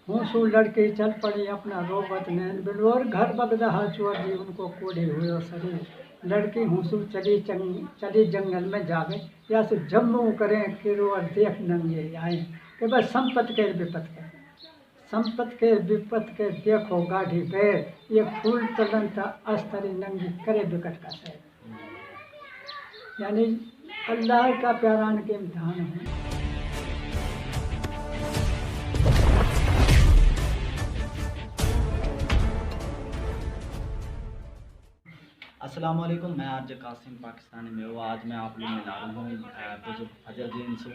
हूसू लड़की चल पड़ी अपना रोबत नैन बिलोर घर बगदहा चोर दी उनको कोड़े हुए और शरीर। लड़की हूसू चली जंगल में जावे या से जम्मू करें किरो और देख नंगे आए कि बस संपत के विपत के देखो गाढ़ी पैर ये फूल चलन था अस्तरी नंगी करे विकट का सैर। यानी अल्लाह का प्यारान के इम्तिहान है। अस्सलाम वालेकुम, मैं आरजे कासिम पाकिस्तानी में हूँ। आज मैं आप लोग में ला रहा हूँ बुजुर्ग फजलुद्दीन से,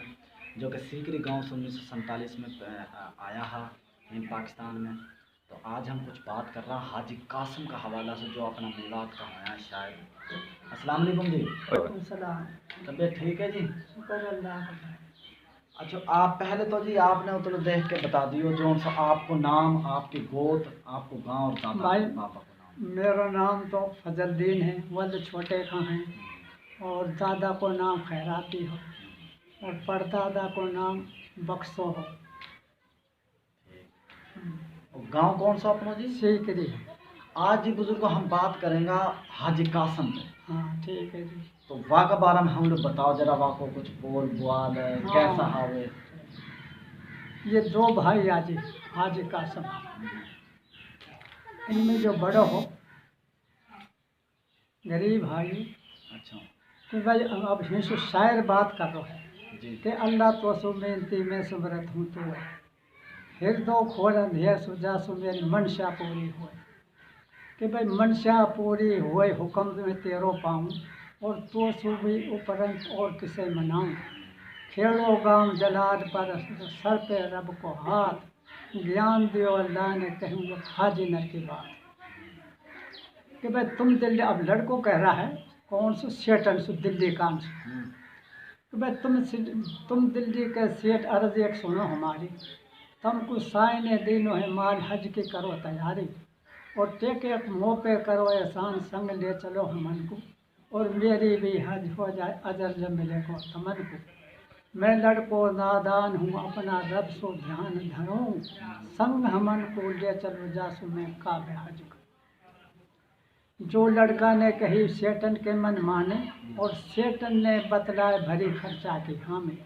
जो कि सीकरी गांव से 1947 में आया है इन पाकिस्तान में। तो आज हम कुछ बात कर रहे हैं हाजी कासिम का हवाला से, जो अपना मिलाद का होया शायद। अस्सलाम वालेकुम जी। तबीयत ठीक है जी? शुक्र अल्लाह का। अच्छा, आप पहले तो जी आपने तो देख के बता दियो जो सा आपको नाम, आपकी गोद, आपको गाँव और दादा भाई पापा को नाम। मेरा नाम तो फजलुद्दीन है, वल्द छोटे खां हैं, और दादा को नाम खैराती हो और परदादा को नाम बक्सो हो। और गांव कौन सा अपना जी? सीकरी। आज जी बुजुर्गो हम बात करेंगे हाजी कासिम पे। हाँ ठीक है जी। तो वाह के बारे में हम लोग बताओ जरा, वाह को कुछ बोल बुआल है, हाँ। कैसा हावे? ये दो भाई हाजी कासिम, इनमें जो बड़ा हो गरीब भाई। अच्छा कि भाई अब हिंसू शायर बात कर रहा है जी। कि अल्लाह तो सुमेंती में सुमरत हूँ तो हृदय खोल अंधेर सुजा सु मेरी मनशा पूरी हो। कि भाई मनशा पूरी हुए हुक्म में तेरो पाऊँ और तो सुबी उपरंत और किसे मनाऊँ। खेड़ो गांव जलाद पर सर पे रब को हाथ ज्ञान दियो अल्लाह ने कहूँगा हाजी नर की बात। कि भाई तुम दिल्ली, अब लड़कों कह रहा है कौन सो सेठन सो दिल्ली काम से, कि भाई तुम दिल्ली के सेठ अर्ज एक सुनो हमारी, तुमको साइने दिनों है माल हज की करो तैयारी और टेके मुँह पे करो एहसान संग ले चलो हमन को और मेरी भी हज हो जाए अजर जब मिले को तमन को। मैं लड़को नादान हूँ अपना रब सो ध्यान धरूँ संग हमन को ले चलो जासु मैं काबे हज को। जो लड़का ने कही सेठन के मन माने और सेठन ने बतलाए भरी खर्चा की हामी।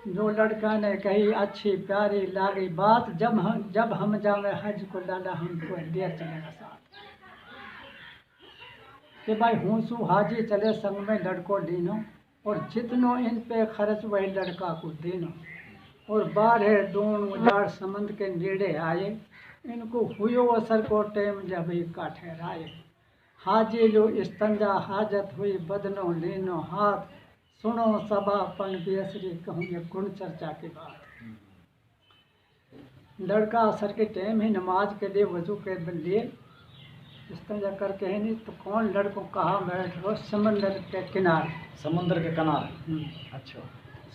जो लड़का ने कही अच्छी प्यारी लागी बात जब हम जावे हज को लाला हमको ले चलेगा साथ। कि भाई हूसू हाजी चले संग में लड़को लीनो और जितनो इन पे खर्च वही लड़का को देनो और बारह दून उजाड़ समंद के नेड़े आए इनको हुयो असर को टेम जब का ठहराए। हाजी लो इस्तंजा हाजत हुई बदनो लेनो हाथ सुनो सबापन बेसरी कहूँ ये गुण चर्चा की बात। लड़का असर के टाइम ही नमाज के लिए वजू के लिए इस्तंजा करके है नहीं तो कौन लड़कों कहा बैठ रो समंदर के किनारे। समंदर के किनारे? अच्छा।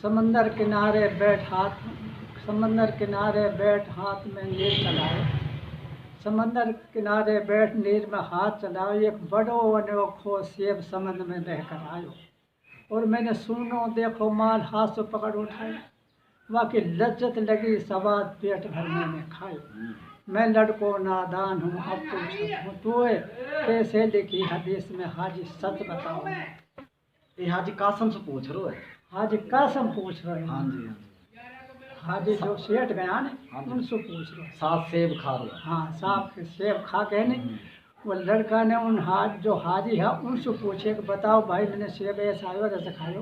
समंदर किनारे बैठ हाथ में नीर चलाए। समंदर किनारे बैठ नीर में हाथ चलाओ एक बड़ो अनोखो सेब समंद में बहकर आयो और मैंने सुनो देखो माल हाथ से पकड़ उठाए वाकई लज्जत लगी सवाद पेट भर मैंने खाए। मैं लड़को नादान हूँ अब तो कैसे लिखी हदीस में हाजी सच बताओ। ये हाजी कासिम से पूछ रहे है? हाजी कासिम पूछ रहे हैं। हाँ जी हाँ जी। हाजी जो सेठ गया ने हाँ जी। उनसे पूछ रहे। साफ सेब खा रहे? हाँ साफ सेब खा के नहीं। वो लड़का ने उन जो हाजी है उनसे पूछे कि बताओ भाई मैंने सेब ऐसा आयो जैसे खायो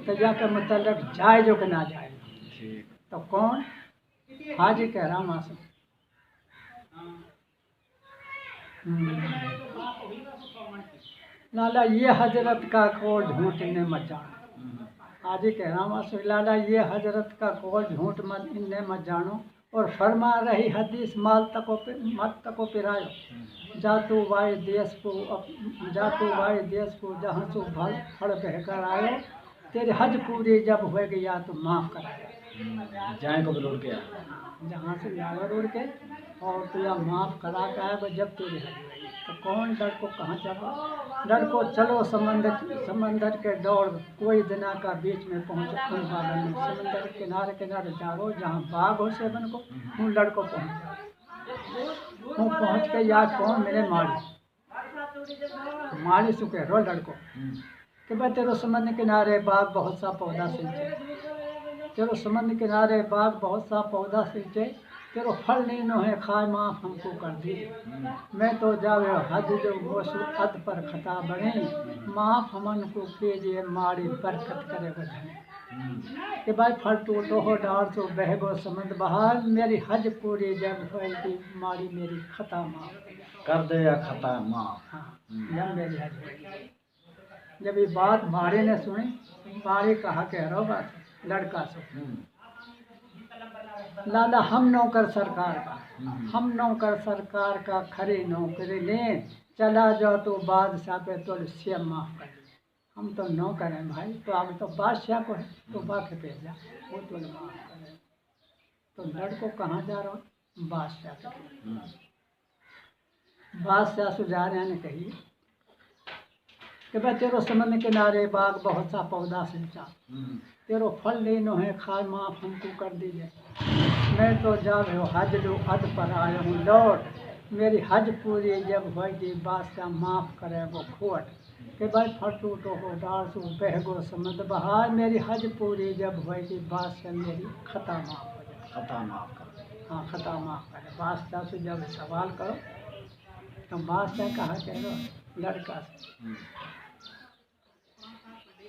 तो जाकर मतलब जाए जो कि ना जाए। तो कौन? हाजी कह रहा मासूम। लाला ये हजरत का कौल झूठ ने मत जानो। हाजी कह रहा मासूम लाला ये हजरत का कौल झूठ मत इनने मत जानो और फरमा रही हदीस मत तको पिरायो जातु वाई देश को जहाँ से फड़ बहकर आयो तेरे हज पूरी जब होएगी या तो माफ़ कराया। जाए को रोड के जहाँ से जावा रोड के और तो या माफ़ करा के आए जब तेरी हज होएगी। तो कौन लड़को कहाँ चलो, लड़को चलो समंदर के दौड़, कोई दिना का बीच में पहुँचो उन बागन में, समंदर किनारे किनारे जाओ जहाँ बाग हो सेवन को, हूँ लड़को पहुँच जाओ, हूँ पहुँच के याद कौन मेरे माली सुखे रो लड़को कि भाई तेरो समंदर किनारे बाग बहुत सा पौधा सिंचे, तेरो समंदर किनारे बाग बहुत सा पौधा सिंचे, तेरो फल नहीं नो है खाए माफ हमको कर दी, मैं तो जावे हद जो वसु अद पर खता बने, माफ हमन को कीजिए माड़ी बरकत करे बधाई कि भाई फल टूटो हो डाल सो बहगो समंद बहार, मेरी हज पूरी जब होगी माड़ी मेरी खता माफ कर दे या खता माफ। हाँ जब मेरी हज होगी। जब ये बात मारे ने सुनी, मारे कहा कह रहा बात लड़का से, लाला हम नौकर सरकार का, हम नौकर सरकार का खरी नौकरी ले, चला जाओ तो बादशाह पे तो सीएम माफ कर दे, हम तो नौकर हैं भाई, तो आगे तो बादशाह को है तो बाके पे जा, वो तो माफ करे। तो लड़को कहाँ जा रहा हूँ, बादशाह के, बादशाह से जा रहे हैं कही कि भाई तेरो समंदर किनारे बाग बहुत सा पौधा सिंचा, तेरो फल लेनो है खाए माफ हमको कर दीजिए, मैं तो जा रहे हो हज लो अद पर आया हूँ लौट, मेरी हज पूरी जब होगी बादशाह माफ करे वो खोट, कि भाई फल टूटो हो डाल सो बहगो समंद बहार, मेरी हज पूरी जब होगी बादशाह मेरी खता माफ हो जाए, खता माफ कर। हाँ खता माफ करे। बादशाह से जब सवाल करो तो बादशाह कहा कह रहा लड़का से,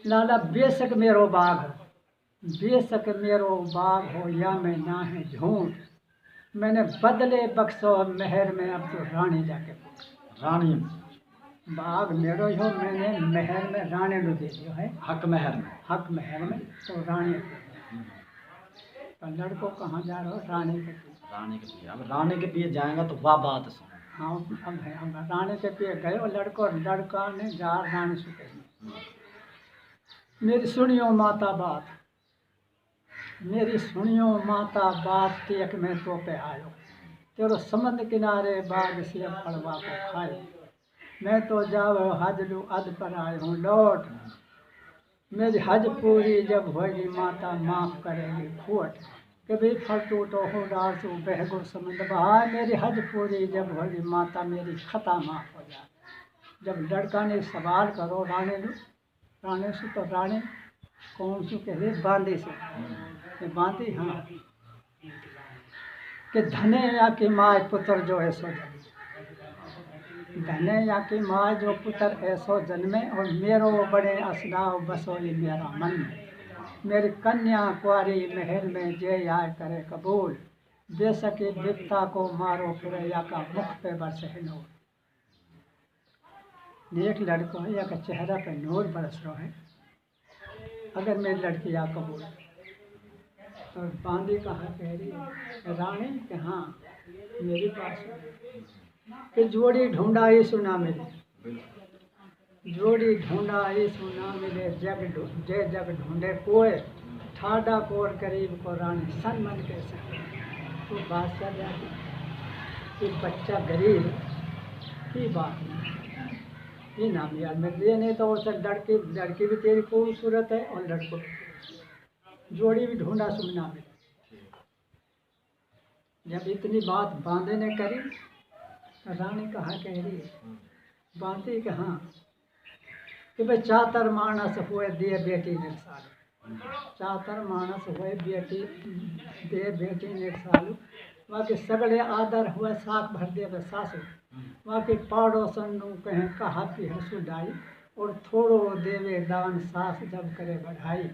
लाला बेशक मेरो बाग है, बेशक मेरो बाग हो या मैं ना है झूठ, मैंने बदले बख्शो महर में अब तो रानी जाके पूछ, रानी बाग मेरो हो मैंने महर में रानी लो दे दियो है, हक महर में, हक महर में तो रानी को। तो लड़को कहाँ जा रहे हो, रानी के पिए, रानी के पिए। अब रानी के पिए जाएगा तो वाह बात सुन। हाँ अब है, हम रानी के पिए गए और लड़का ने जा रानी से कही, मेरी सुनियो माता बात, मेरी सुनियो माता बात, टेक में तो पे आयो, तेरो समंदर किनारे बाग से पड़वा को खाए, मैं तो जाओ हज लू अद पर आयो हूँ लौट, मेरी हज पूरी जब होगी माता माफ करेगी खोट, कभी फल टूटो हो डाल सो बहगो समंदर बहार, मेरी हज पूरी जब होगी माता मेरी खता माफ हो जाए। जब लड़का ने सवाल करो रानी से, तो रानी कौन सी कह रही, बांदी से, कि बांदी हाँ कि धने या की माँ पुत्र जो ऐसो जन्मे, धने या की माँ जो पुत्र ऐसो जन्मे, और मेरो बड़े असनाव बसोली मेरा मन में, मेरी कन्या कुआरी महल में जे आय करे कबूल, बेसके विपता को मारो फिर या का मुख पे बरसे नूर, एक लड़को है या का चेहरा पे नूर बरस रहा है, अगर मेरी लड़की या कबूल। तो बांदी कहा कह रही है रानी कि हाँ मेरे पास कि जोड़ी ढूंढा ये सुना मिले, जोड़ी ढूंढा ये सुना मिले, जग ढूंढे कोई, ठाडा कोर करीब को रानी सन मन के सके, तो बादशाह जाती कि बच्चा गरीब की बात नहीं, ये नाम याद में दिए नहीं तो उसे लड़की भी तेरी खूबसूरत है और लड़को जोड़ी भी ढूंढा सुनना मिले। जब इतनी बात बांदे ने करी तो रानी कहा कह रही है, बांदी कि हाँ कि भाई चातर मानस हुए दिए बेटी निरसालू, चातर मानस हुए बेटी दे बेटी निरसालू, वहाँ के सगले आदर हुए साख भर दे सासू, वहाँ के पड़ोसन नु कहें कहा कि हसुदाई, और थोड़ो देवे दान सास जब करे बढ़ाई,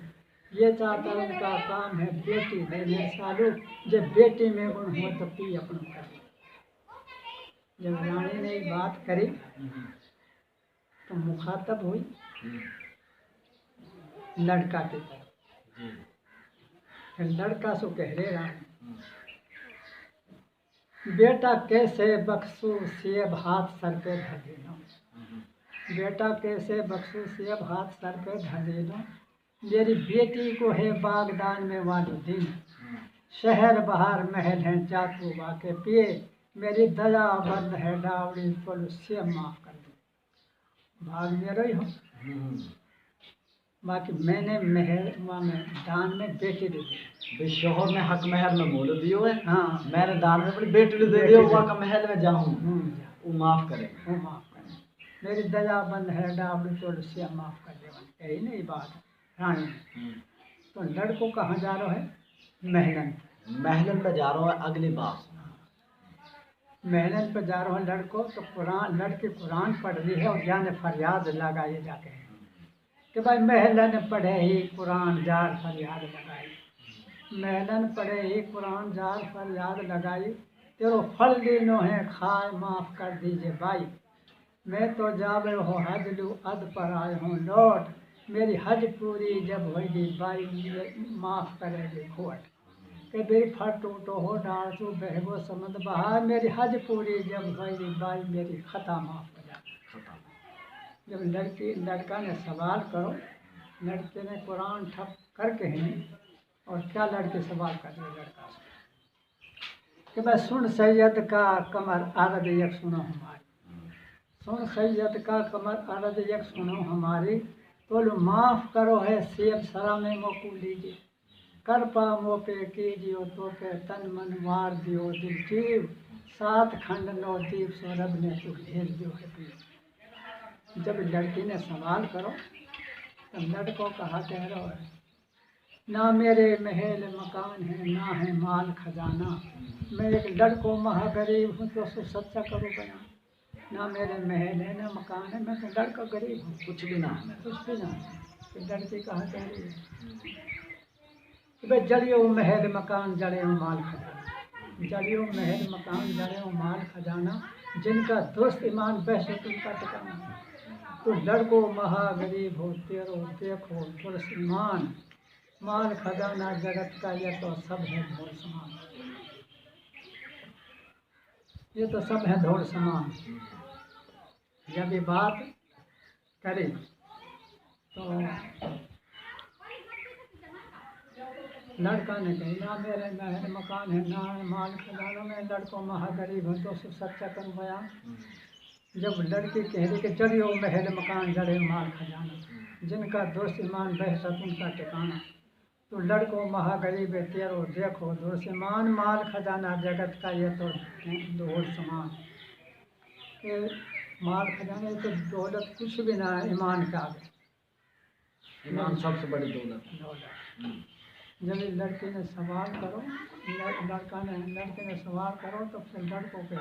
ये चातर का काम है बेटी देने सालू, जब बेटी में गुण हो तो पी अपन कर। जब रानी ने ये बात करी तो मुखातब हुई लड़का के तरफ, फिर लड़का सो कह रहे रानी बेटा कैसे बख्शू सेब हाथ सर पे धर देना, बेटा कैसे बख्शू सेब हाथ सर पे धर देना, मेरी बेटी को है बागदान में वाली दिन, शहर बाहर महल हैं जातू वाके पिए, मेरी दया बंद है डावड़ी तुल से माफ कर दो। भाग मेरा ही हो, बाकी मैंने महल में दान में बेटी दे दी। बे शोहर ने हक महल में मोल दियो है, हाँ मैंने दान में अपनी बेटी दे दियो, वहाँ का महल में जाऊँ वो माफ करे। वो माफ करे, मेरी दया बंद है डावड़ी तुल से माफ कर दे। यही नहीं बात रानी। तो लड़कों कहाँ जा रहा है? महलन। महलन पे जा रहा है अगली बात। महलन पे जा रहा है लड़कों, तो कुरान लड़के कुरान पढ़ रही है और जाने फरियाद लगाए जाके कि भाई महलन पढ़े ही कुरान जार फरियाद लगाई। महलन पढ़े ही कुरान जार फरियाद लगाई, तेरो फल देनो है खाए माफ कर दीजिए भाई। मैं तो जावे हो हज लू अद पर आए हूँ लौट, मेरी हज पूरी जब होगी भाई माफ करेगी खोट। कि मेरी फट टूटो हो डाल तू बहगो समझ बहा, मेरी हज पूरी जब होगी भाई मेरी खता माफ कर जा। जब लड़का ने सवाल करो, लड़के ने कुरान ठप करके ही, और क्या लड़के सवाल कर रहे लड़का से कि भाई सुन सैयद का कमर अर्द एक सुनो हमारी, सुन सैयद का कमर अर्द एक सुनो हमारी, तो माफ़ करो है सेब सरा में मोकू लीजिए, कर पा मो पे कीजियो तो पे तन मन मार दियो दिल जीव, 7 खंड 9 दीप सौरभ ने तू घेर दियो है पीर। जब लड़की ने सवाल करो तो लड़कों कहा कह रहा है, ना मेरे महल मकान है ना है माल खजाना, मैं एक लड़कों महागरीब हूँ तो सच्चा करूँ बना। ना मेरे महल है ना मकान है, मैं तो लड़का गरीब हूँ, कुछ भी ना है, कुछ भी ना है। तो लड़की कहा कह रही है कि भाई जलियो महल मकान जड़े माल खजाना, जलियो महल मकान जड़े माल खजाना, जिनका दोस्त ईमान बहशत उनका ठिकाना। तो लड़को महागरीब हो तेरो देखो पुरुष ईमान, माल खजाना जगत का ये तो सब है धोर समान, ये तो सब है धोर समान। जब ये बात करी तो लड़का ने कही, ना मेरे महल मकान है ना है माल खजाना, मैं लड़को महागरीब हूँ तो सच्चा करूँ बयान। जब लड़की कह रही कि चलियो महल मकान जड़े माल खजाना, जिनका दोस्त ईमान बहसत उनका ठिकाना। तो लड़को महागरीब है तेरो देखो दुर्समान, माल खजाना जगत का ये तो धोर समान। माल खजाना तो दौलत कुछ भी ना है ईमान का आगे, ईमान सबसे बड़ी दौलत। जब इस लड़के ने सवाल करो, लड़के ने सवाल करो तो फिर लड़कों के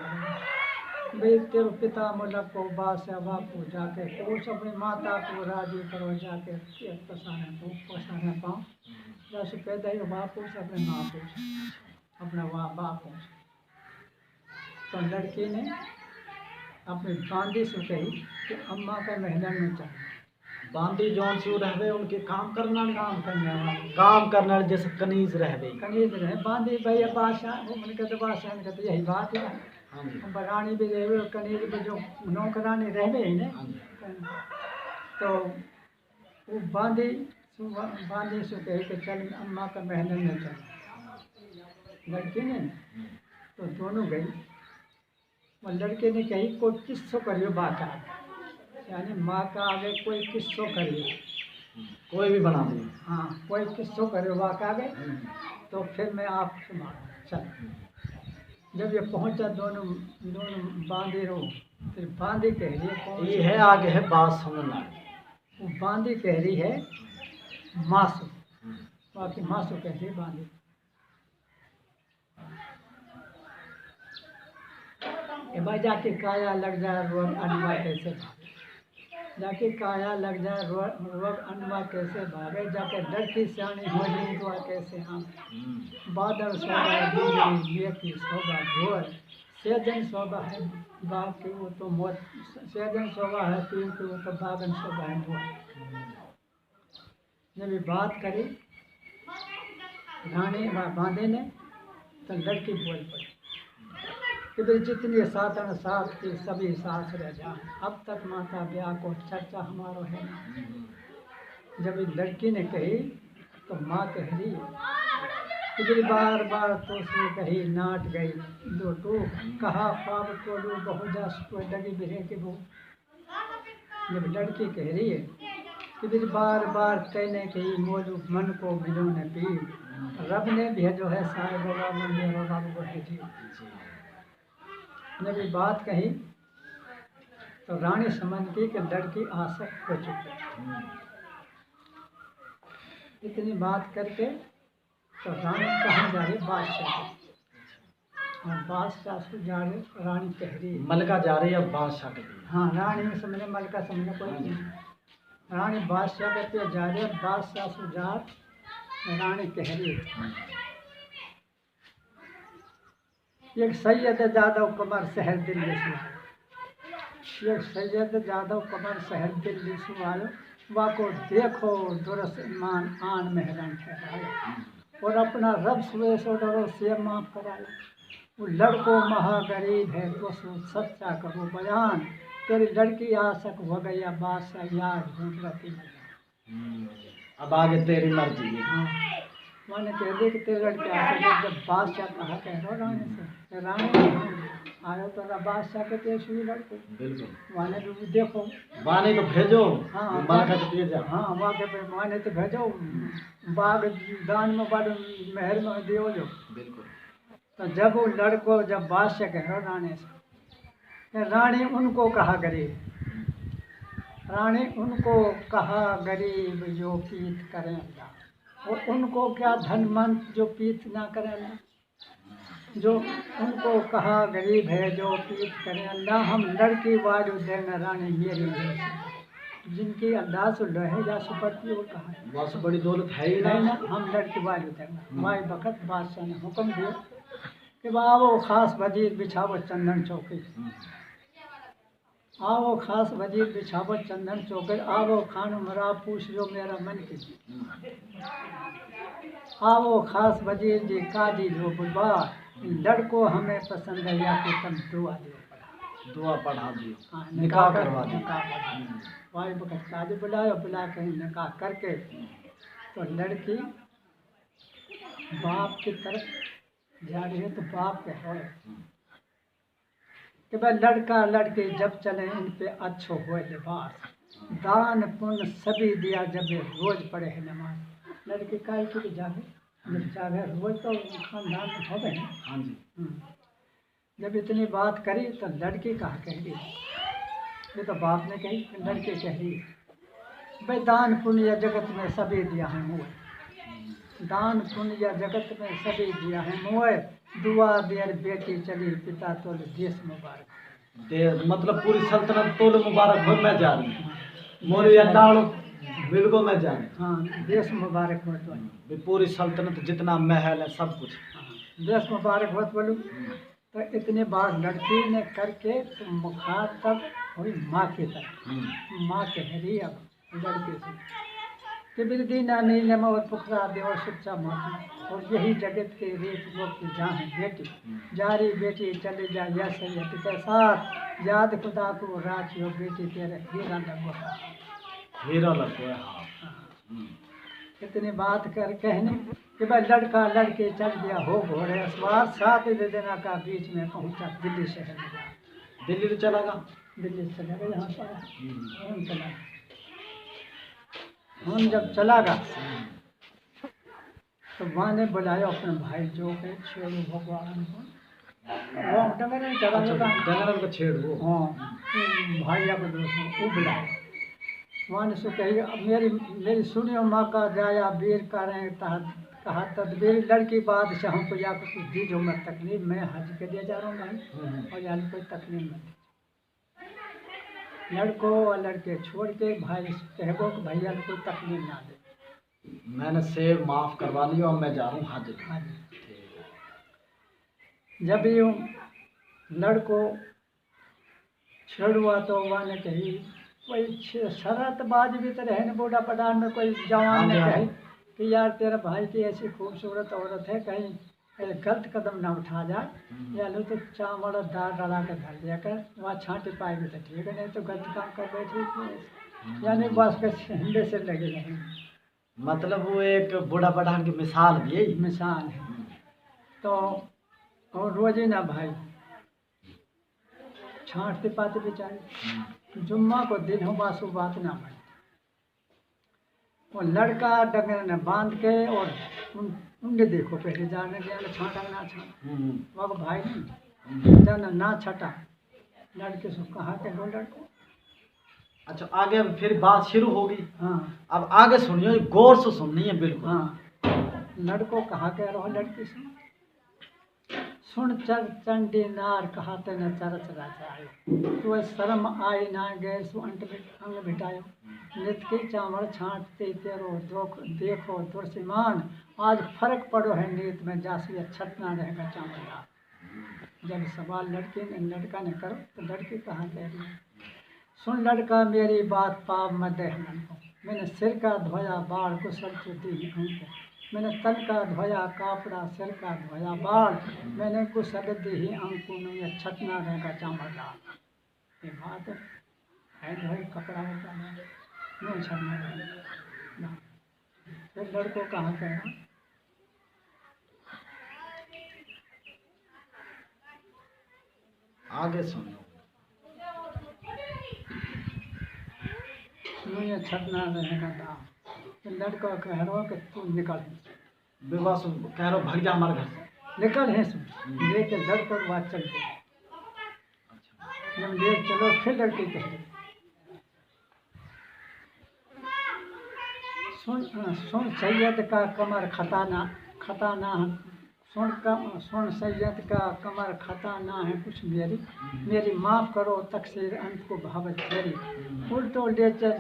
भाई तेरे पिता मुलक को बादशाह बापू जाके कोस अपनी माता को राजी करो जाके पसाने पाँव, जैसे पैदा ही बापू से अपने माँ पूछ अपना बापू से। तो लड़की ने अपनी बांदी से कही कि अम्मा का महलन में चाहिए। बांदी जौन से रहवे उनके काम करने वाले काम करने वाले जैसे कनीज रहवे, कनीज रहे बांदी भाई बादशाह उनके तो बादशाह ने कहते यही बात है। बरानी भी रहे और कनीज भी जो नौकरानी रहे ही ने, तो वो बांदी से कहे कि चल अम्मा का महलन में चल। लड़की ने तो दोनों गई, और लड़के ने कही कोई किस्सो करियो बात आगे, यानी माँ का आगे कोई किस्सो करियो, कोई भी बना दे। हाँ कोई किस्सो करियो बात आगे, तो फिर मैं आपसे मारूँ चल। जब ये पहुंचा दोनों बांदी रो, फिर बांदी कह रही है कौन ये है आगे है बात समझना, वो बांदी कह रही है मासू, बाकी मासू कह रही है बांदी। ए भाई जाके काया लग जाए रोग अनवा कैसे भागे, जाके काया लग जाए रोग अनवा कैसे भागे, जाके लड़की सियानी हो दुआ कैसे हम बादल शोभा ये की शोभा ढोल, सेजन शोभा है बाप की वो तो मौत, सेजन शोभा है पीर की वो तो बागन शोभा है ढोल। जब ये बात करी रानी बांधे ने तो लड़की बोल पड़ी कि भाई जितनी साधन साथ की सभी साथ रह जाए, अब तक माता ब्याह को चर्चा हमारो है ना। जब ये लड़की ने कही तो माँ कह रही फिर बार बार तो उसने कही नाट गई दो टूक कहा पाप तोड़ू बहु जा कोई डगी बिरे के वो। जब लड़की कह रही है कि फिर बार बार कहने कही मोलू मन को मिलो न पीर रब ने भेजो है साहिब बाबा में मेरो रब को भेजी। जब ये बात कही तो रानी समझ गई कि लड़की आसक्त हो चुकी है। इतनी बात करके तो रानी कहाँ जा रही बादशाह के। और बादशाह से जा रही रानी कह रही है मलका जा रही है बादशाह के लिए। हाँ रानी में समझे मलका समझे कोई नहीं। रानी बादशाह के पे जा रही है बादशाह से जा रानी कह रही है एक सैयद जादव कमर शहर दिल्ली से एक सैयद जादव कमर शहर दिल्ली से आयो वाको देखो दुरस ईमान आन मेहरन ठहराया और अपना रब सुए सो डरो से माफ कराया। वो लड़को महागरीब है तो सच्चा करो बयान तेरी लड़की आशक हो गया बादशाह यार ढूंढ रही। अब आगे तेरी मर्जी है। हाँ मैंने कह दी कि तेरी लड़की आशक है। जब बादशाह कहा कह रहा रानी से रानी आयो तो बादशाह के पेश हुई लड़को बिल्कुल माने भी देखो वाने तो भेजो। हाँ मलका तो भेजा। हाँ वहाँ के माने तो भेजो बाग दान में बड़ महल में दियो जो। बिल्कुल। तो जब वो लड़को जब बादशाह कह रहा रानी से कि रानी उनको कहा गरीब रानी उनको कहा गरीब जो पीत करें अल्लाह और उनको क्या धनवंत जो पीत ना करें अल्लाह। जो उनको कहा गरीब है जो पीत करें अल्लाह हम लड़की वालू देना रानी मेरी जैसी जिनकी अंदाज लोहे या सुपरती वो कहा बस बड़ी दौलत है ही नहीं ना। ना हम लड़की वालू देना। वाई वक़्त बादशाह ने हुक्म दिया कि आओ खास वजीर बिछावो चंदन चौकी आओ खास वजीर बिछावो चंदन चौकी आओ खान मरा पूछ लो मेरा मन की आओ खास वजीर जी काजी जो बुलवा लड़को हमें पसंद है या कि तुम दुआ दो दुआ पढ़ा दियो। हाँ, निकाह करवा दियो। निकाह करवा दियो। वाई वक़्त काजी बुलाया बुला के निकाह करके तो लड़की बाप की तरफ जा रही है तो बाप कह रहे कि भाई लड़का लड़की जब चले इन पे अच्छो हुए लिबास दान पुण्य सभी दिया जब ये रोज पढ़े है नमाज। लड़की काय की जावे जब जावे रोज तो खानदान में हो गए। हाँ जी। जब इतनी बात करी तो लड़की कहा कह रही ये तो बाप ने कही लड़की कह रही भाई दान पुण्य जगत में सभी दिया है मुँह दान पुण्य जगत में सभी दिया है मुँह दुआ देर बेटी चली पिता तो देश मुबारक दे मतलब पूरी सल्तनत तोल मुबारक हो मैं जा रही मोरी अड्डाड़ो बिल्कुल मैं जा रही। हाँ देश मुबारक हो तो भी पूरी सल्तनत जितना महल है सब कुछ। हाँ देश मुबारक हो बोलूँ तो इतने बार लड़की ने करके तो मुखातब हुई माँ की तरफ। माँ कह रही अब लड़के से कि बिल्दी नानी नम और पुखरा देव सच्चा माती और यही जगत के रेत वो की जहाँ है बेटी जारी बेटी चले जा या सैयद के साथ याद खुदा को राखियो बेटी तेरे हीरा लगो हीरा लगो है। हाँ। इतनी बात कर कहने कि भाई लड़का लड़के चल गया हो घोड़े सवार 7 दिनों का बीच में पहुंचा दिल्ली शहर में। दिल्ली तो चला गया। दिल्ली से चला गया यहाँ पर हम चला हम जब चला गया तो माँ ने बुलाया अपने भाई जो के शेरू भगवान को वो डंगर नहीं चला गया जंगल का छेड़ वो। हाँ भाई अब दोस्तों वो बुलाया माँ ने सो कही अब मेरी सुनियो माँ का जाया वीर करें कहा तदबीर लड़की बादशाहों को या कुछ दीजो मैं तकलीफ मैं हज के लिए जा रहा हूँ भाई और यानी कोई तकलीफ नहीं लड़को और लड़के छोड़ के भाई कहो कि भैया कोई तकलीफ ना दे मैंने सेब माफ करवा लिया और मैं जा रहा हूँ हज। हाँ जब यूँ लड़को छेड़ुआ तो वहाँ ने कही कोई शरतबाज भी तो रहे न बूढ़ा पठान में कोई जवान ने कही कि यार तेरा भाई की ऐसी खूबसूरत औरत है कहीं गलत कदम ना उठा जाए या लो तो चावल और दाल डाला कर धर दिया कर वहाँ छाँटे पाएगी तो ठीक है नहीं तो गलत काम कर बैठी यानी बस के हिंदे से लगे नहीं। मतलब वो एक बूढ़ा पठान की मिसाल दी मिसाल है तो और रोजे ना भाई छांटते पाते बेचारे जुम्मा को दिन हो बासु बात ना भाई। वो लड़का डंगर ने बांध के और उनके देखो पहले जाने जाने छाटा ना छाटा वो भाई नहीं जाना ना छटा लड़के से कहा के दो लड़को। अच्छा आगे फिर बात शुरू होगी। हाँ अब आगे सुनिए, गौर से सुननी है बिल्कुल। हाँ लड़को कहा के रहो लड़की से सुन चर चंडी नार कहते न चरच राजायो तो शर्म आई ना गए सु अंग बिटायो नित की चावड़ छांटते तेरो देखो दुर्सिमान आज फर्क पड़ो है नीत में जासी छटना रहेगा चावड़ा। जब सवाल लड़का ने करो तो लड़की कहाँ कह रही है सुन लड़का मेरी बात पाप मत दे हमको मैंने सिर का धोया बाल को सर चुती हमको मैंने तन का धोया कापड़ा सिर का धोया बाल मैंने कुछ दी ही अंकुन में छटना रहेगा चामड़दार। ये बात है धोई कपड़ा होता है नहीं छटना रहेगा। फिर लड़को कहाँ कहना आगे सुनो। मुझे छटना रहेगा दाम। फिर लड़का कह रहा कि तू निकल विवाह सुन कह रहा भाग जा हमारे घर से। निकल है सुन लेके लड़को के बाद चल गए। जब ले चलो फिर लड़की कह रही सुन सैयद का कमर खताना सुन सैयद का कमर खताना है कुछ मेरी माफ़ करो तकसीर अंत को भावत तेरी उल्टो लेचर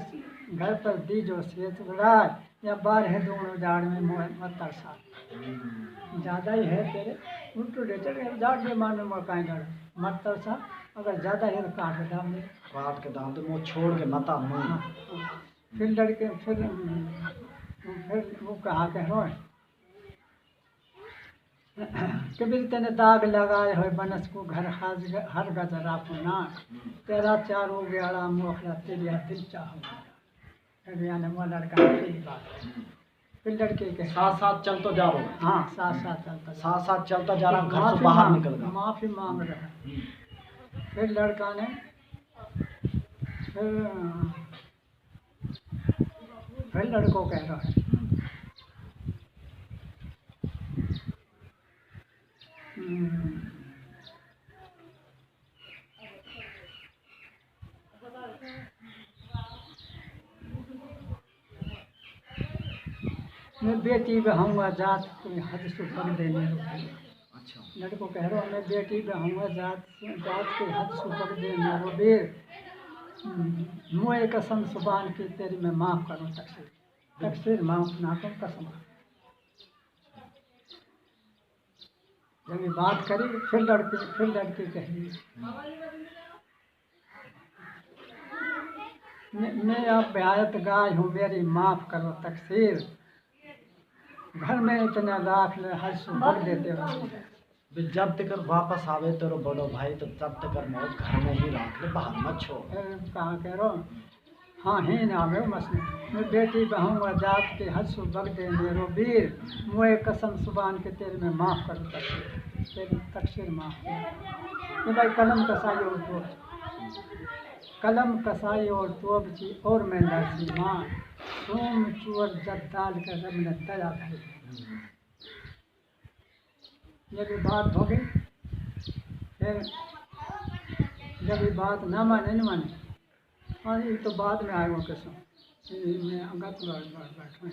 घर पर दीजो सेत राज या बार है दोनों जाड़ में मत तरसा ज़्यादा ही है तेरे उल्टो लेचर जाड़ में मान में काहे गड़ मत तरसा अगर ज़्यादा है तो काट के दाम तो मुँह छोड़ के मता मुँह। फिर लड़के फिर वो कहा कह रो कबीर तेने दाग लगाए हो बनस को घर हर गजरा पुना तेरा चारों ग्यारह मोखला तेरिया दिल चाहो ने वो लड़का की बात। फिर लड़के के साथ साथ चलता जा रहा। हाँ साथ साथ चलता जा रहा घर से बाहर निकल गया माफ़ी मांग रहा है। फिर लड़का ने फिर लड़को कह रहा है मैं बेटी बहूँगा जात कोई हद से पग देने रोटी। अच्छा लड़को कह रहा मैं बेटी बहूँगा जात कोई हद से पग देने रो बेर मुँह कसम सुबान की तेरी मैं माफ़ करूँ तकसीर माफ़ ना करूँ कसम। जब ये बात करी फिर लड़की कह रही मैं अब ब्यायत गाय हूँ मेरी माफ़ करो तकसीर घर में इतना लाख ले हर सुबह देते हो जब तक वापस आवे तेरो बड़ो भाई तो तब तक मौत घर में ही रख ले बाहर मत छोड़। कहाँ कह रहा हाँ ही ना आवे मसले मैं बेटी बहूँगा जात के हद सुबह दे मेरो वीर मुँह कसम सुबान के तेरे में माफ़ करो तेरी तकसीर माफ़ ये भाई कलम कसाई और तोब ची और मैं नरसी माँ सोम चूर जद्दाल का रब ने दया कर। ये भी बात हो गई। फिर जब ये बात ना माने न माने और ये तो बाद में आएगा कसम मैं अंगत बैठा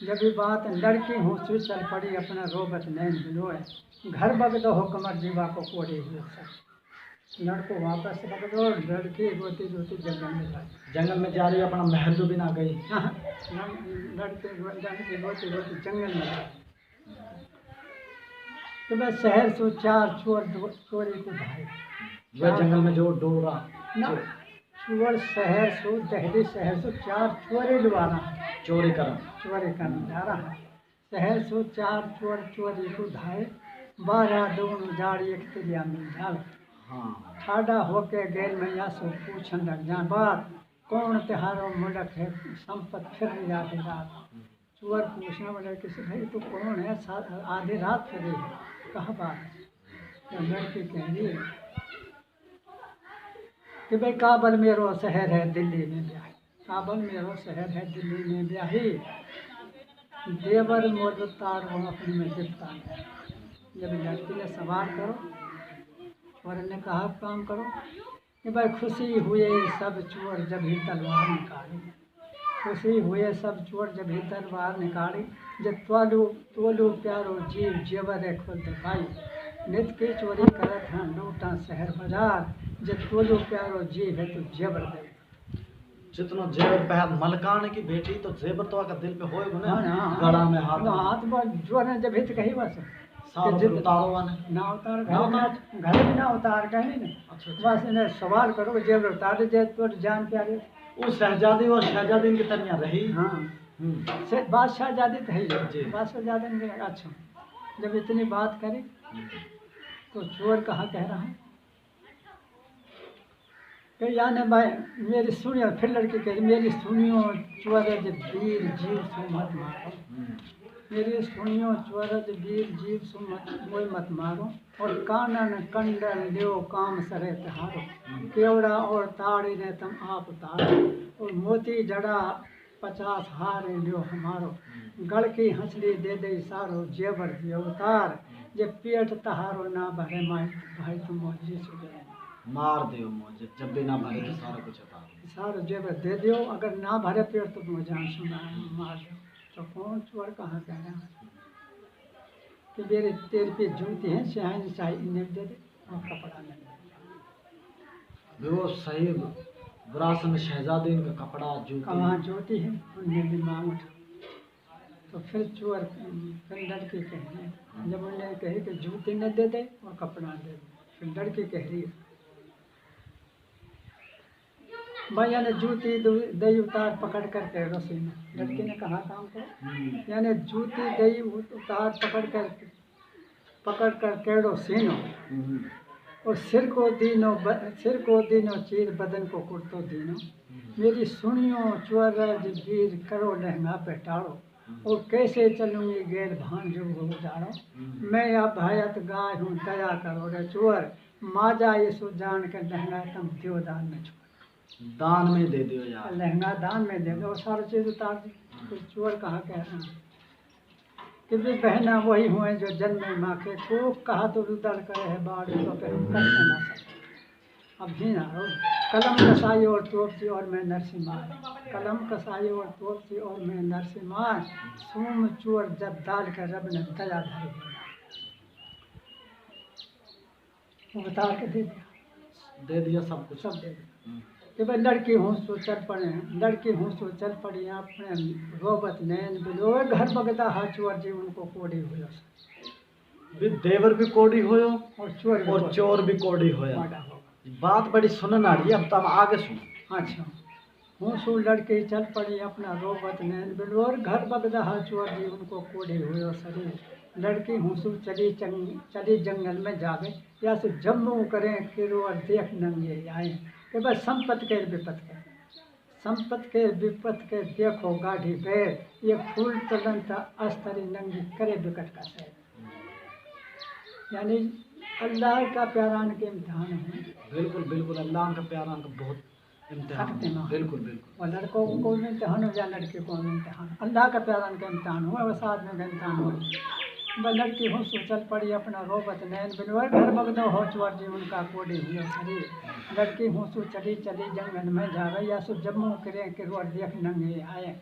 जब ये बात लड़की हूँ से चल पड़ी अपना रोबत नैन बिलोए घर बगदो हो कमर जीवा को कोड़े हुए सब लड़को वापस रख दो लड़की रोती रोती जंगल में जा रही अपना महल भी ना गई। लड़के रोती रोती जंगल में गई तो मैं शहर से चार चोरी को भाई वह जंगल में जो डोल रहा ना चोर शहर से दहली शहर से चार चोरी लुआना चोरी करना जा रहा है। शहर से चार चोरी को धाए 12 दोनों जाड़ी एक तिरिया मिल जाए ठाडा होके गैर मैया से पूछन लग जा बात कौन त्योहारों मुलक है संपत फिर जाती रात चोर पूछना बोले किसी भाई तो कौन है आधी रात फिर कहा बात तो लड़की कह रही है कि भाई काबल मेरो शहर है दिल्ली में ब्याही, काबल मेरो शहर है दिल्ली में ब्याही, देवर मोर तार हो अपनी में दिखता है। जब लड़की ने सवाल करो और ने कहा काम करो कि भाई खुशी हुए सब चोर जब ही तलवार निकाली, खुशी हुए सब चोर जब ही तलवार निकाली, जब तोलू तोलू प्यारो जीव जेवर है खुद भाई, नित की चोरी करत हैं लूटा शहर बाजार, जब तोलू प्यारो जीव है तो जेवर दे। जितना जेवर पे है मलकान की बेटी तो जेवर तो आकर दिल पे होए गुने हाँ गड़ा में हाथ हाथ पर जोर है जब हित कही बस सारा जित- उतारो वाने ना उतार ना घर में ना उतार कहीं नहीं। अच्छा बस इन्हें सवाल करो जेवर उतार दे तो जान प्यारे। वो शहजादी और शहजादी की तरह रही। हाँ बादशाह जादी तो है जी। ही, बादशाह जादी ने कहा, अच्छा जब इतनी बात करी तो चोर कहाँ कह रहा है कि यानी भाई मेरी सुनियो, फिर लड़की कह रही मेरी सुनियो चोरज वीर जीव सो मत मारो, मेरी सुनियो चोरज वीर जीव सो मत मारो, और कानन कंडल लियो काम सरे तिहारो, केवड़ा और ताड़ी ने तुम आप उतारो, और मोती जड़ा 50 हार लियो हमारो, गढ़ की हंसली दे दे सारो जेवर दियो उतार, जे पेट तहारो ना भरे माई भाई तुम जी सुधे मार दियो मुझे जब भी ना भरे तो सारा कुछ उतार दो। सारा जेवर दे दियो, अगर ना भरे पेट तो तुम जान सुना मार दो। तो कौन चोर कहाँ कह रहा है कि मेरे तेरे पे जूती है शाही शाही इन्हें दे दे और कपड़ा नहीं दे। वो सही विरासत में शहजादी इनका कपड़ा जूती कहाँ ज्योति है उनने भी मांग उठा। तो फिर चोर फिर लड़की कह रही है, जब उन्हें कही कि जूती न दे दे और कपड़ा दे दे, फिर लड़की कह रही है भाई यानी जूती दही उतार पकड़ कर के रस्सी में, लड़की ने कहा काम करो, यानी जूती दही उतार पकड़ कर केड़ो सीनो, और सिर को दीनो चीर बदन को कुर्तो दीनो, मेरी सुनियो चोरज वीर करो लहंगा पे टाड़ो, और कैसे चलूंगी गैर भान जुग हो जाड़ो, मैं अब भायत गाय हूँ दया करो रे चोर, माजा ये सो जान कर लहंगा तुम दियो दान में छोड़, दान में दे दियो यार। लहंगा दान में दे दो, सारा चीज उतार दी। तो चोर कहा कह रहा है कि भी बहना वही हुए जो जन्मे माँ के, खूब कहा तो रुदल करे है बाढ़ तो फिर हम कर ना सकते। अब भी ना हो कलम कसाई और तोपती और मैं नरसिम्हा, कलम कसाई और तोपती और मैं नरसिम्हा, सूम चोर जब डाल कर रब ने दया धरी, वो बता के दे दिया सब कुछ सब दे दिया कि भाई लड़की हूँ सो चल पड़े, लड़की हूँ सो चल पड़ी अपने रोबत नैन बिलो घर बगदा हा चोर जी उनको कोड़ी हुआ, भी देवर भी कोड़ी होयो और चोर भी कोड़ी होया। माड़ा होगा। बात बड़ी सुनन आ रही है, अब तो हम आगे सुन। अच्छा हूँ सो लड़की चल पड़ी अपना रोबत नैन बिलो घर बगदा हा चोर जी उनको कोड़ी हुआ शरीर, लड़की हूँ सो चली जंगल में जावे, या सो जम्मू करें फिर और देख नंगे आए, कि बस संपत्ति के विपत के, संपत्ति के विपत के देखो गाढ़ी बैर, ये फूल तलन था अस्तरी नंगी करे विकट का शहर, यानी अल्लाह का प्यारान के इम्तिहान है। बिल्कुल बिल्कुल अल्लाह का प्यारा का बहुत इम्तिहान, बिल्कुल बिल्कुल। और लड़कों को भी इम्तिहान हो या लड़के को भी इम्तिहान, अल्लाह का प्यारान का इम्तिहान हुआ वह साथ में इम्तिहान हो। वह लड़की हो सो चल पड़ी अपना रोबत नैन बिलवर, घर बगदो हो चोर जी उनका कोड़ी हुआ शरीर, लड़की हो सो चली जंगल में जावे, या सो जम्मू करे कि रोड देख नंगे आए,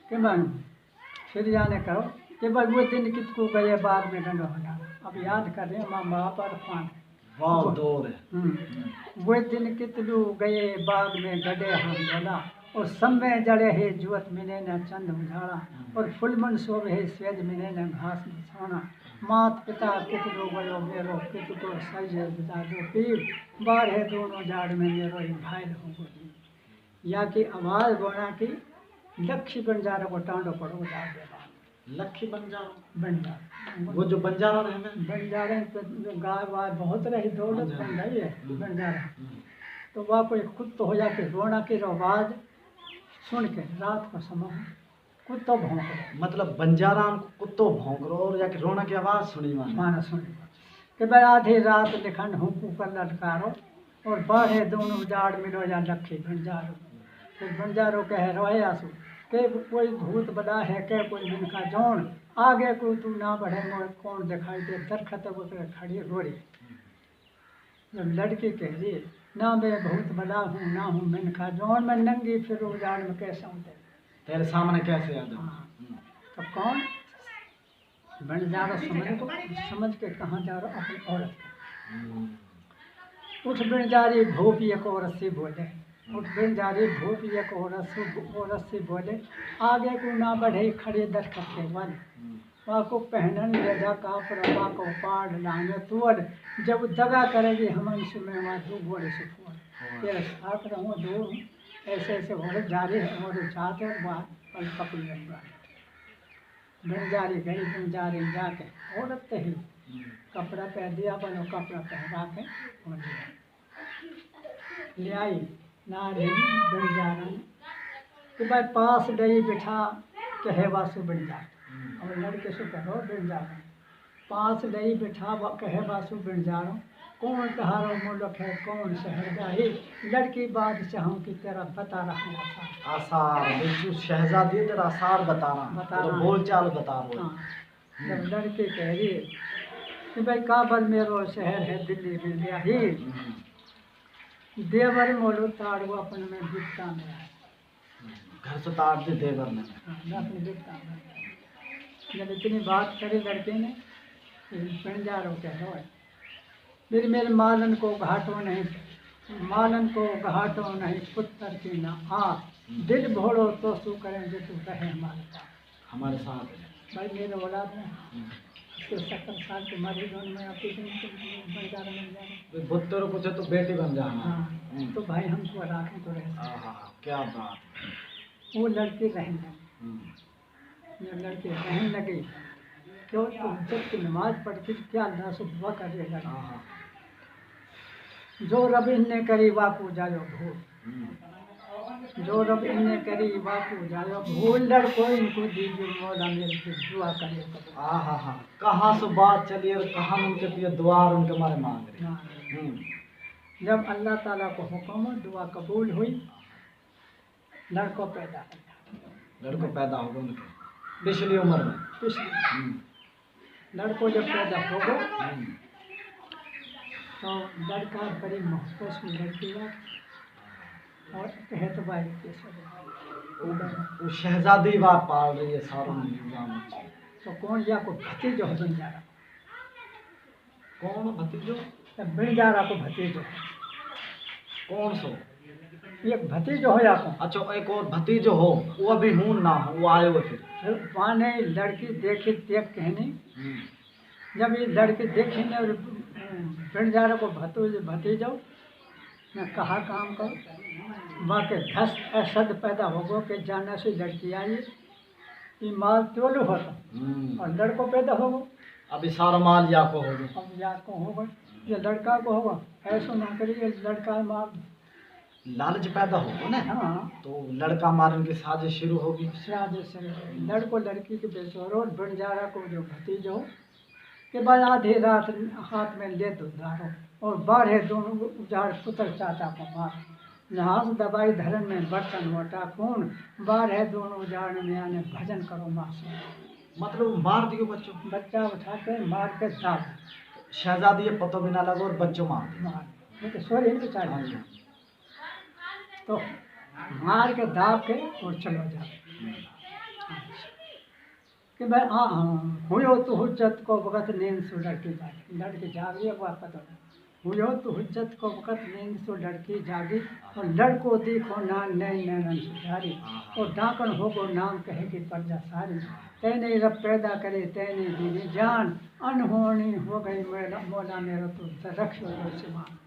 कि मन फिर याने करो कि भाई वो दिन कितको गए बाग में डंडो हटा, अब याद कर रहे माँ बाप और पान वाह दौर है। वो दिन कितलू गए बाग में गडे हम बोला, और समय जड़े है जुवत मिने न चंद उजाड़ा, और फुलमन शोभ है स्वेद मिने न घास बिछौना, मात पिता कितलो गयो मेरो कितको सही दादो पीर, बार है दोनों जाड़ में मेरो घायल हो गई, या की आवाज़ बोना की लक्ष्य बंजारा को टांडो पड़ो दाद दे लक्ष्य बंजारा बंजारा वो जो बंजारा रहे बंजारे तो गाय वाय बहुत रही दौलत बन गई है बंजारा, तो वह कोई खुद तो हो जाके रोना की आवाज़ सुन के रात का समय कुत्तो भौंक रहे मतलब बंजारा कुत्तो भौंक रो और जाके रोना की आवाज सुनी माने। माना सुनी कि भाई आधी रात लिखन हूँ ऊपर लटकारो और बाढ़े दोनों उजाड़ मिलो या लखी बंजारो। फिर बंजारो कह रोए आंसू के कोई भूत बड़ा है के कोई जिनका जौन आगे को तू ना बढ़े मोर कौन दिखाई दे दरखत ऊपर खड़ी रोरी। जब लड़की कह रही ना मैं बहुत बड़ा हूँ ना हूँ मिनका जौन मैं नंगी फिर उजाड़ में कैसा हूँ तेरे सामने कैसे आ जाऊं? हाँ। तो कौन बन जा रहा समझ के कहाँ जा रहा अपनी औरत उठ बिन जा रही भूप एक औरत से बोले उठ बिन जा रही भूप एक औरत से बोले आगे को ना बढ़े खड़े दरखत के वन वहाँ को पहनन ले जा कापड़ वहाँ को पाड़ लाने तुअर जब दगा करेगी हम में वहाँ दो गोड़े से फोड़ तेरे साथ रहूँ दो ऐसे ऐसे औरत जा रही है और जाते वहाँ पल कपड़े बंजारी गई बंजारी जाके औरत तो ही कपड़ा पहन दिया बनो कपड़ा पहना के और ले आई नारी बंजारा कि भाई पास गई बिठा कहे वासु बंजार और लड़के से कहो बंजारा पास गई बिठा कहे वासु बंजारो कौन कहारो मुल्क है कौन शहर गाही लड़की बात चाहूँ कि तेरा बता रहा था आसार बिल्कुल शहजादी तेरा आसार बता रहा बोल चाल बता रहा। हाँ जब लड़की कह रही कि भाई काबल मेरो शहर है दिल्ली में गया ही देवर मोलो ताड़ू अपन में बिकता में आए घर से ताड़ दे देवर ने अपनी बिकता में जब इतनी बात करी लड़के ने बंजारो कह रो मेरे मालन को घाटो नहीं पुत्र की ना आ दिल भोड़ो तो सू करें जो तू कहे हमारे साथ भाई मेरे औलाद में 70 साल के मरी दोनों में आपकी बंजारा मिल जाए बुत्तर कुछ तो बेटी बन जाना। हाँ तो भाई हमको राखें तो रहे क्या बात। वो लड़के रहने जब लड़के रहने लगे क्यों तो जब की नमाज पढ़ती क्या अल्लाह से दुआ कर देगा जो रब इन्ने करी वापू जायो भूल जो रब इन्ने करी वापू जायो भूल लड़को इनको दीजिए मौला मेरे से दुआ करे कहाँ से बात चली और कहाँ उनके लिए दुआ उनके मारे मांग रहे। जब अल्लाह ताला को हुक्म दुआ कबूल हुई लड़को पैदा होगा उनके पिछली उम्र में लड़को जब पैदा होगा तो लड़का बड़ी मोहब्बत में लड़की और कहत भाई वो शहजादी बात पाल रही है सारों निजाम। तो कौन या को भतीजो बन जा रहा कौन भतीजो बन जा रहा को भतीजो कौन सो एक भतीजो हो या को अच्छा एक और भतीजो हो वो अभी हूँ ना हो वो आए हुए फिर माने लड़की देखी देख कहनी जब ये लड़की देखी ने और बन जा रहा को भतीजो मैं कहा काम करो वहाँ के धस असद पैदा होगो के जाना से लड़की आई ये माल तोलू होता और लड़को पैदा होगो अभी सारा माल या को होगा अब या को होगा ये लड़का को होगा ऐसा ना करिए लड़का माल लालच पैदा होगा ना। हाँ तो लड़का मारने की साजिश शुरू होगी लड़को लड़की के बेचोरो बन जा रहा को जो भतीजो के बाद आधी रात हाथ में ले दो धारो और बाढ़े दोनों उजाड़ पुत्र चाचा को मार नहास दवाई धरन में बर्तन मोटा खून बाढ़े दोनों उजाड़ में आने भजन करो मासूम मतलब मार दियो बच्चों बच्चा उठा के मार के दाब शहजादी ये पतो भी ना लगो और बच्चों मार तो सॉरी बेचारी तो मार के दाब के और चलो जाओ कि भाई हाँ हुयो तो हुज्जत को वक़्त नींद सो लड़की जागी अब पता हुयो तो हुज्जत को वक़्त नींद सो लड़की जागी और लड़को देखो नान नई नैनन सुधारी और डाकन होगो नाम कहेगी प्रजा सारी तैने रब पैदा करे तैने दीदी जान अनहोनी हो गई मौला मेरा तो रखो सिमान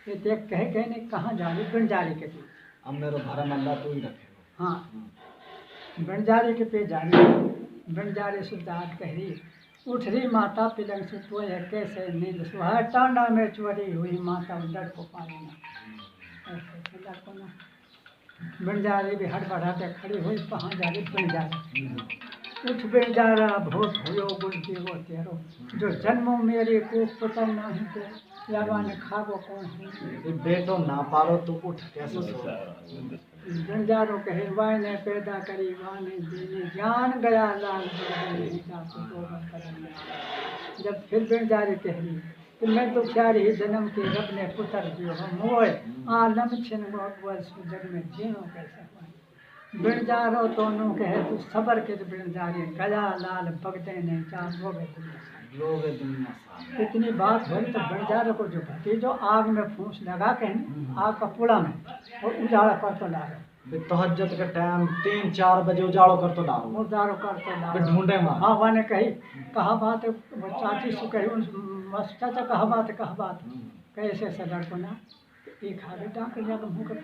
ये देख कहे कहने कहाँ जारी बंजारी के पे अब मेरा भरम अल्लाह तो ही रखे। हाँ बंजारी के पे जारी बंजारे सुधार कही उठ रही माता पिलंग से तो है कैसे नींद सुहा टांडा में चोरी हुई माता लड़को पालेना ऐसे लड़को ना बंजारे भी हड़बड़ाते खड़ी हुई, कहाँ जा रही बंजारे। उठ बेजारा भोट हुयो गुल देवो तेरो, जो जन्मो मेरे को पता नहीं तो यावान खाबो कौन है। ये बेटो ना पारो तो उठ कैसे सो। बंजारो कहे वाय ने पैदा करी वाने दीने, जान गया लाल बरदे जासु तो मत करना। जब फिर बंजारे कह रही कि मैं तो प्यार ही जन्म के रब ने पुत्र दियो हम मोय, आलम छिन मोर जग में जीनो कैसे पाए। बिणजारो दोनों कहे तू सबर के बिणजारे, गया लाल भगते ने चार लोगे लोगे दुनिया साथ। इतनी बात हुई तो बिणजारे को जो भतीजो आग में फूंस लगा के आग का पुड़ा में और उजाड़ा कर तो डालो। तहज्जुद के टाइम 3-4 बजे उजाड़ो कर तो डालो। उजाड़ो कर तो डालो। ढूंढे मार। हाँ वाने कही कहा बात है, वो चाची से कही उन चाचा कहा बात है, कहा बात कैसे ऐसे लड़को ना एक आगे डाक जाकर मुँह कर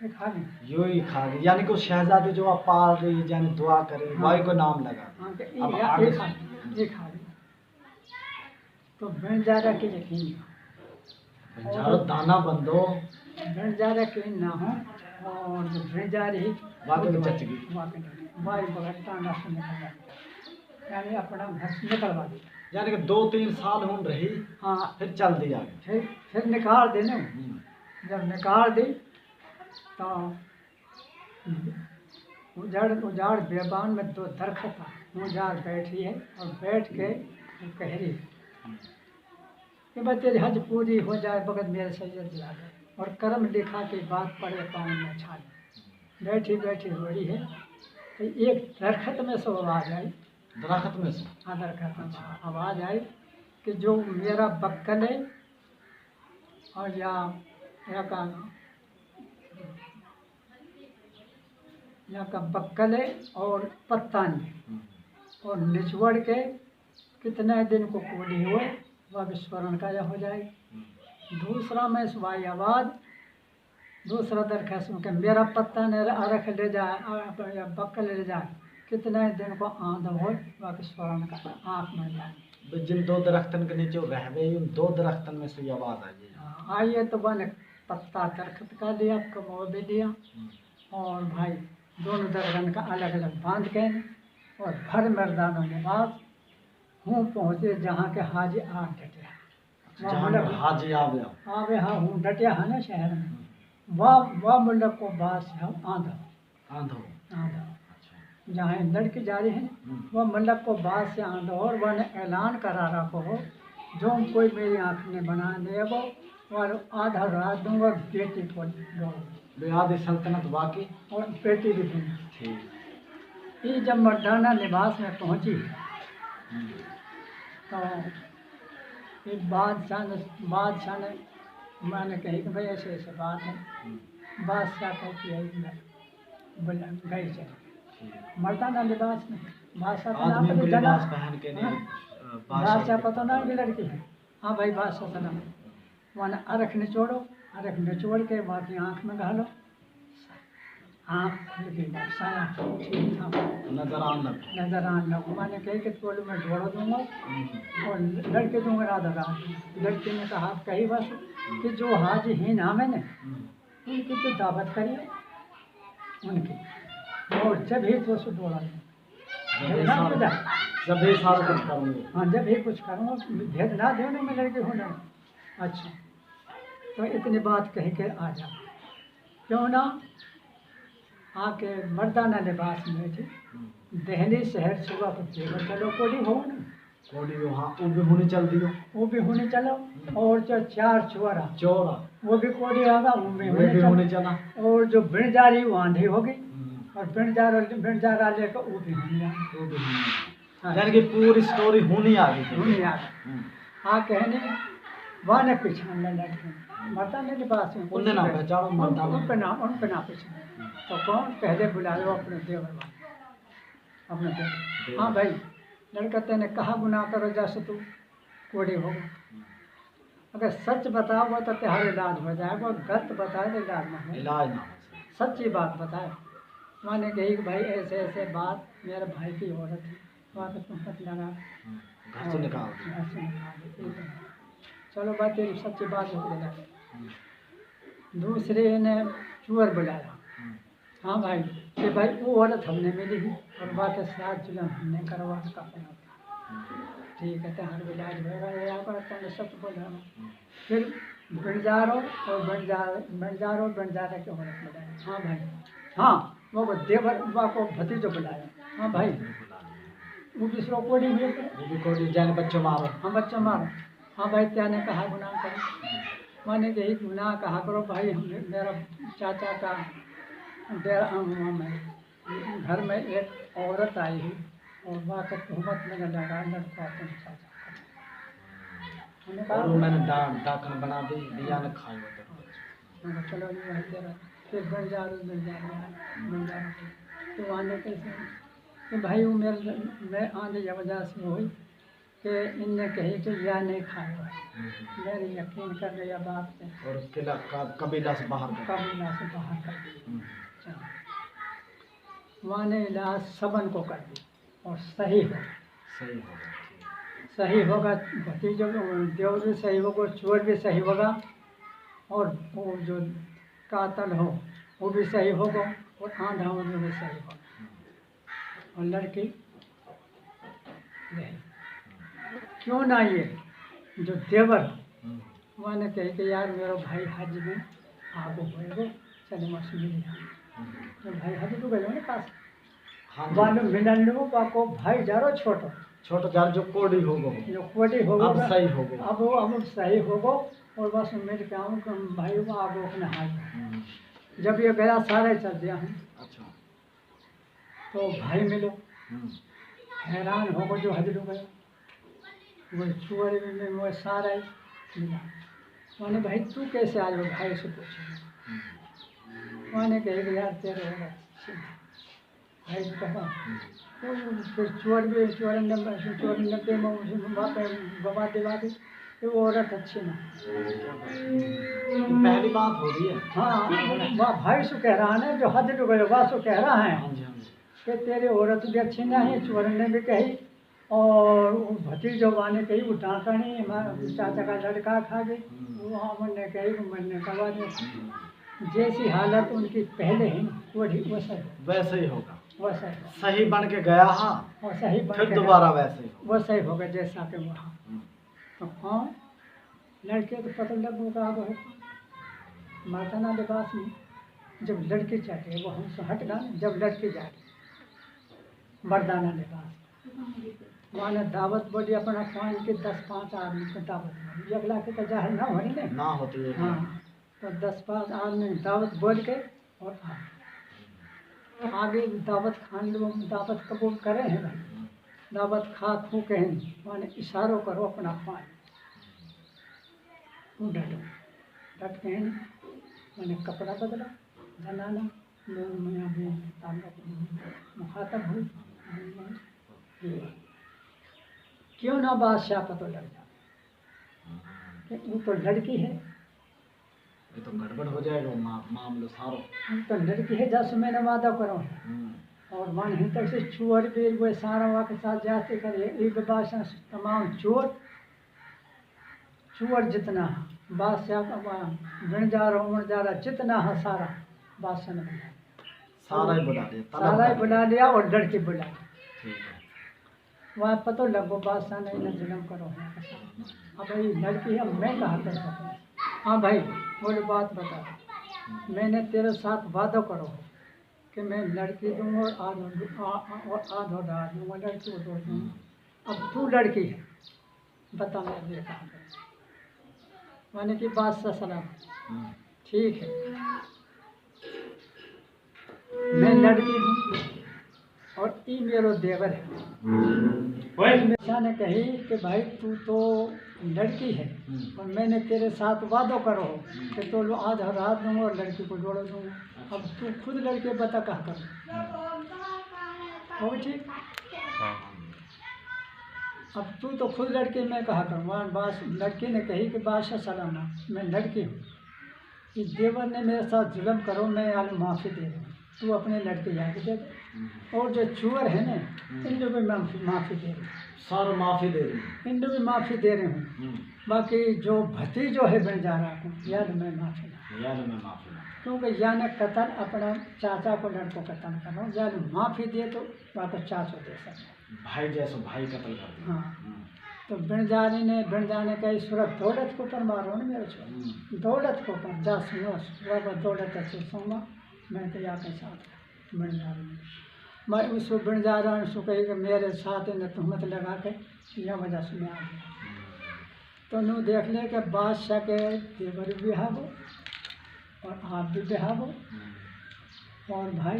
एक आगे यो ही खा गई, यानी कि उस शहजादी जो आप पाल रही है, यानी दुआ करे भाई को नाम लगा। हाँ अब एक आगे एक आगे तो बंजारा की यकीन बंजारो दाना बंदो बंजारा की ना हो और जो बंजारी वाकई में चच गई। वाई बगड़ता ना से निकलवा, यानी अपना घर से निकलवा दी। यानी कि 2-3 साल हो रही। हाँ फिर चल दिया। फिर निकाल देने। जब निकाल दी तो उजाड़ बेबान में 2 दरख्त था, उजाड़ बैठी है और बैठ के वो कह रही कि बस तेरी हज पूरी हो जाए बगत मेरे सैयद ला गए और कर्म लिखा की बात पड़े पाँव में छाले। बैठी बैठी हो रही है तो एक दरख्त में से आवाज आई। दरख्त में से? हाँ दरख्त में आवाज आई कि जो मेरा बक्कल है और या का बक्कल है और पत्ता नहीं और निचवड़ के कितने दिन को कोड़ी हुए वह विस्फोरण का यह हो जाए। दूसरा में सुबाई आवाज़, दूसरा दरख्त सुन के मेरा पत्ता ने रख ले जाए या बक्कल ले जाए, कितने दिन को आंध हो वह विस्फोरण का आँख में जाए। जिन 2 दरख्तन के नीचे रह गए उन 2 दरख्तन में से आवाज़ आई। आइए तो मैंने पत्ता दरख्त का लिया, कमो भी लिया और भाई दोनों दरगन का अलग अलग बांध के और भर मर्दानों ने बाद हूँ पहुँचे जहाँ के हाजी आग डटिया। हाजी आवे हाँ हूँ डटिया है ना शहर में, वाह मुल्क को बात से हम आंधो जहाँ लड़की जा रही है वह मल्लक को बात से आंधो और वह ने ऐलान करा रखो हो जो कोई मेरी आँख में बना दे वो और आधा रात दूंगा बेटी को बेआद सल्तनत बाकी और बेटी भी दूंगा। ठीक। ये जब मर्दाना लिबास में पहुंची तो एक बादशाह ने मैंने कही कि भाई ऐसे ऐसे बात है। बादशाह कहती है बोला गई चले मर्दाना लिबास में बादशाह का नाम पहन के बादशाह पता ना लड़की है। हाँ भाई बादशाह का नाम वहाँ अरख निचोड़ो, अरख निचोड़ के बाकी आँख में घालो, आँख खुल गई साया ठीक था नजर आने लगा। मैंने कही कि तोड़ में ढोड़ो दूंगा और लड़के दूंगा राधा रात। लड़के ने कहा कही बस कि जो हाजी ही नाम है ना उनकी तो दावत करिए उनकी और जब ही तो उसको ढोड़ा हाँ जब ही कुछ करूँगा भेद ना दे मैं लड़के हो ना। अच्छा तो इतनी बात कह के आ जा क्यों ना आके मर्दाना लिबास में थे दहली शहर सुबह को जेवर चलो कोडी हो ना कोडी हाँ वो भी होने चल दियो वो भी होने चलो और जो 4 चोरा वो भी कोडी आगा वो भी होने चला और जो बिणजारी वो आंधी होगी और बिणजारा लेकर वो भी होने यानी कि पूरी स्टोरी होनी आ गई हाँ कहने वाने पिछाने लगे मर्दाना लिबास में उनने ना पहचानो मर्दाना उन पे ना पिछाने तो कौन पहले बुला लो अपने देवर वाले अपने देवर। हाँ भाई लड़का तेने कहा गुनाह करो जैसे तू कोड़ी हो अगर सच बताओ तो तुम्हारा इलाज हो जाएगा और गलत बताए तो इलाज ना हो। सच्ची बात बताए मैंने कही कि भाई ऐसे ऐसे बात मेरे भाई की औरत है वहाँ पर तुम मत लगा घर से निकाल चलो बात तेरी सच्ची बात हो गई। दूसरे ने चूर बुलाया। हाँ भाई कि भाई वो औरत हमने मिली ही और बाकी साथ जुलम हमने करवा का अपना। ठीक है तो हर इलाज होगा या करता सब बोला। फिर बंजारो और बंजारा के औरत बुलाया। हाँ भाई हाँ वो देवर बा को भतीजो बुलाया। हाँ भाई वो दूसरों कोड़ी भी वो भी कोई जाने बच्चों मारो। हाँ बच्चा मारो। हाँ भाई क्या ने कहा गुनाह करो। मैंने यही गुनाह कहा करो भाई मेरा चाचा का घर में एक औरत आई है और वहाँ का तहमत मैंने लगा लड़का अपने चाचा का। मैंने और वो कहा मैंने डाकन बना दी दिया ने खाई वो मैंने चलो ये वही दे रहा। फिर बन जा तो आने कैसे कि भाई वो मेरे मैं आने की वजह से हुई कि इनने कही कि यह नहीं खाएगा। मैंने यकीन कर लिया बात पे और किला कबीला से बाहर कर कबीला से बाहर कर दिया। वहाँ ने इलाज सबन को कर दी और सही हो सही होगा। सही होगा भतीजों देवर भी सही होगा चोर भी सही होगा और वो जो कातल हो वो भी सही होगा और आंधा में भी सही होगा और लड़की नहीं। क्यों ना ये जो देवर मैंने कही कि यार मेरा भाई हज में आगो होएगो चले मछली तो भाई हज तो गए ना पास हाँ वाले मिलन लो बाको भाई जारो छोटो छोटा जाल जो कोड़ी होगो जो कोटी होगो अब सही होगो। अब सही होगो और बस उम्मीद क्या हूँ कि भाई वो आगो अपने हाथ जब ये गया सारे चल दिया हूँ। अच्छा तो भाई मिलो हैरान होगो जो हज गया वो चुअर में वो सारा मिला। मैंने भाई तू कैसे आ जाओ भाई से पूछे। मैंने कही कि यार तेरे होगा भाई कहा तो फिर चोर नब्बे में गवा दिवा दी तो वो औरत अच्छी ना। पहली बात हो रही है। हाँ वह भाई से कह रहा है ना जो हद गए वह सो कह रहा है हाँ जी हाँ जी कि तेरे औरत भी अच्छी ना है चोर ने भी कही और वो भतीजो ने कही वो डाकनी हमारा चाचा का लड़का खा गई वो हमने कही वो मैंने करवा दिया। जैसी हालत उनकी पहले है वैसे ही होगा वैसा सही बन के गया हाँ और सही बन फिर के दोबारा वैसे ही होगा। वो सही होगा जैसा कि वहाँ तो हाँ लड़के तो पता लगेगा अब मर्दाना लिबास में जब लड़की चाहते वो हमसे हट गया जब लड़की जाती मर्दाना लिबास वहाँ दावत बोली अपना खान के 10-5 आदमी को दावत बोली अगला के तो जाहिर ना हो नहीं ना होती है हाँ तो 10-5 आदमी दावत बोल के और आगे दावत खान लोग दावत कबूल करे हैं भाई दावत खा खू के माने इशारों करो अपना खान वो डट के मैंने कपड़ा बदला जनाना लोग मैं अभी मुखातब हुई क्यों ना बादशाह का तो लड़ जाए वो तो लड़की है ये तो गड़बड़ हो जाएगा मामलो सारो। तो लड़की है जैसे मैंने वादा करो और मन ही तक से चोर भी वो सारा वहाँ के साथ जाते करे एक बादशाह तमाम चोर जितना बादशाह का बन जा रहा जितना है सारा बादशाह ने बुला सारा ही बुला दिया सारा ही बुला लिया और लड़की बुला ली। ठीक है वहाँ पता लगो बादशाह ने इन्हें जन्म करो अब भाई लड़की है मैं कहा कर सकूँ। हाँ भाई बोले बात बता मैंने तेरे साथ वादा करो कि मैं लड़की दूँगा और आधो डाल दूँगा लड़की को दो दूँगा। अब तू लड़की है बता मैं ये कहा कर मैंने की बादशाह सलाम ठीक है मैं लड़की हूँ और ई मेरो देवर है। बादशाह ने कही कि भाई तू तो लड़की है और मैंने तेरे साथ वादो करो कि तो आधा रात दूँगा और लड़की को जोड़ दूँगा। अब तू खुद लड़के बता कहा कर हो ठीक अब तू तो खुद लड़के मैं कहा करूँ वहाँ बास लड़की ने कही कि बादशाह सलाम मैं लड़की हूँ इस देवर ने मेरे साथ जुल्म करो मैं आज माफ़ी दे रही हूँ तू अपने लड़के जाके दे दे और जो चोर है ना इन लोग भी माफ़ी दे रही सारा माफी दे रही इन लोग भी माफ़ी दे रही हूँ बाकी जो भतीजो है बन जा रहा हूँ यार मैं माफ़ी ना यार मैं माफी क्योंकि याने कत्ल अपना चाचा को लड़कों कत्ल करो, यानी माफ़ी दे तो वापस चाचो दे सकते। भाई जैसो भाई कत्ल कर दिया। हाँ, तो बिन जाने का सूरत दौलत को पर मारो ना मेरे छो, दौलत को पर जा सुनो बाबा दौलत अच्छे सोमा मैं तो यहाँ के साथ बिन जा रही मैं उसको बिन जा रहा हूँ, उसको कही कि मेरे साथ ने तुहमत लगा के यह वजह से मैं आ गया। तो नू देख ले कि बादशाह के देवर भी हावो और आप भी बेहावो और भाई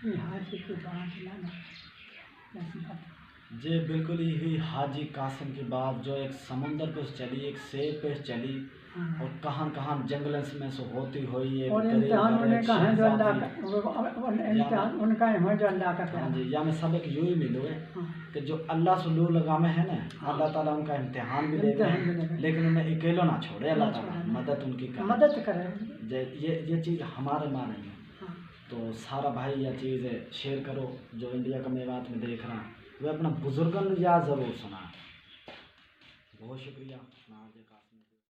यहाँ से की बात लाना। जी बिल्कुल ही हुई हाजी कासिम की बात, जो एक समुंदर पे चली, एक सेब पे चली और कहाँ कहाँ जंगल में से होती हुई और इम्तिहान उन्हें कहा है जो अल्लाह का इम्तिहान उनका है जो अल्लाह का हाँ जी, या में सब एक यूँ ही मिलो है कि जो अल्लाह से लू लगामे है ना, अल्लाह ताला उनका इम्तिहान भी लेते हैं, लेकिन उन्हें अकेलो ना छोड़े, अल्लाह ताला मदद उनकी करे, मदद करे। ये चीज़ हमारे माने में। तो सारा भाई यह चीज़ शेयर करो, जो इंडिया का मेवात में देख रहा है वे अपना बुजुर्गों ने याद ज़रूर सुना। बहुत शुक्रिया।